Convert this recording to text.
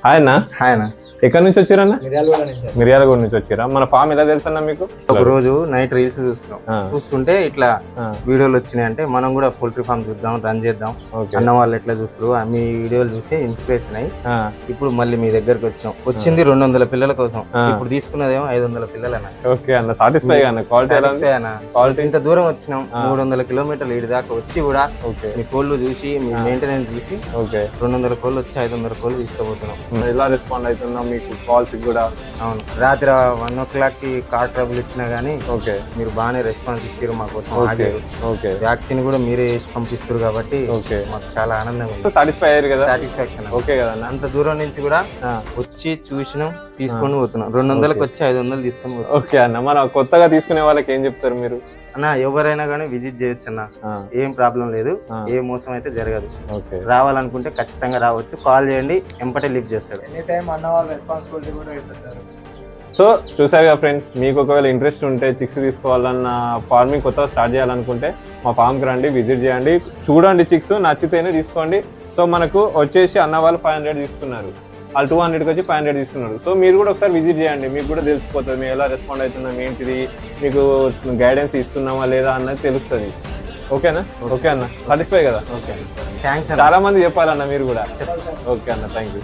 Hi అన్న. Hi అన్న. ఎక్కడి నుంచి వచ్చారన్న? మిర్యాలగూడ నుంచి వచ్చారా? మన ఫామ్ ఎలా తెలుసు అన్న మీకు? ఒక రోజు నైట్ రీల్స్ చూస్తుంటే ఇట్లా వీడియోలు వచ్చినాయి, అంటే మనం కూడా పోల్ట్రీ ఫామ్ చూద్దాం, రన్ చేద్దాం, అన్న వాళ్ళు ఎట్లా చూస్తారు, మీ వీడియోలు చూసి ఇన్స్పిరేషన్ అయ్యి ఇప్పుడు మళ్ళీ మీ దగ్గరకు వచ్చింది 200 పిల్లల కోసం. ఇప్పుడు తీసుకున్నదేమో 500 పిల్లలు అన్న. ఓకే అన్న, సాటిస్ఫై అన్న. క్వాలిటీ ఇంత దూరం వచ్చినాం, 300 కిలోమీటర్లు ఇటు దాకా వచ్చి కూడా మీ కోళ్ళు చూసి, మీ మెయింటెనెన్స్ చూసి 200 కోళ్ళు వచ్చి 500 కోళ్ళు తీసుకోబోతున్నాం. ఎలా రెస్పాండ్ అవుతున్నాం మీకు కాల్స్ కూడా? అవును, రాత్రి 1 o'clock కి కార్ ట్రబుల్ ఇచ్చినా గానీ మీరు బాగానే రెస్పాన్స్ ఇచ్చారు మా కోసం. వ్యాక్సిన్ కూడా మీరే వేసి పంపిస్తారు కాబట్టి మాకు చాలా ఆనందంగా ఉంది. సాటిస్ఫై అయ్యారు కదా? సాటిస్ఫాక్షన్. ఓకే కదా. అంత దూరం నుంచి కూడా వచ్చి చూసినాం, తీసుకొని పోతున్నాం. 200కి వచ్చి 500 తీసుకొని పోతున్నాం. ఓకే అన్న, మన కొత్తగా తీసుకునే వాళ్ళకి ఏం చెప్తారు మీరు? అన్న ఎవరైనా కానీ విజిట్ చేయొచ్చు అన్న, ఏం ప్రాబ్లం లేదు, ఏ మోసం అయితే జరగదు. రావాలనుకుంటే ఖచ్చితంగా రావచ్చు, కాల్ చేయండి, ఎంపటే లిఫ్ట్ చేస్తాడు. ఎనీ టైం అన్న వాళ్ళ రెస్పాన్సిబిలిటీ కూడా ఇస్తారు. సో చూసారు కదా ఫ్రెండ్స్, మీకు ఒకవేళ ఇంట్రెస్ట్ ఉంటే చిక్స్ తీసుకోవాలన్న, ఫార్మింగ్ కొత్తగా స్టార్ట్ చేయాలనుకుంటే మా ఫామ్కి రండి, విజిట్ చేయండి, చూడండి, చిక్స్ నచ్చితేనే తీసుకోండి. సో మనకు వచ్చేసి అన్న వాళ్ళు 500 తీసుకున్నారు, వాళ్ళు 200కి వచ్చి 500 తీసుకున్నారు. సో మీరు కూడా ఒకసారి విజిట్ చేయండి, మీకు కూడా తెలిసిపోతుంది మేము ఎలా రెస్పాండ్ అవుతున్నాం, ఏంటిది, మీకు గైడెన్స్ ఇస్తున్నామా లేదా అన్నది తెలుస్తుంది. ఓకేనా? ఓకే అన్న, సాటిస్ఫై కదా? Okay, thanks. చాలా మంది చెప్పాలన్న మీరు కూడా. ఓకే అన్న, థ్యాంక్ యూ.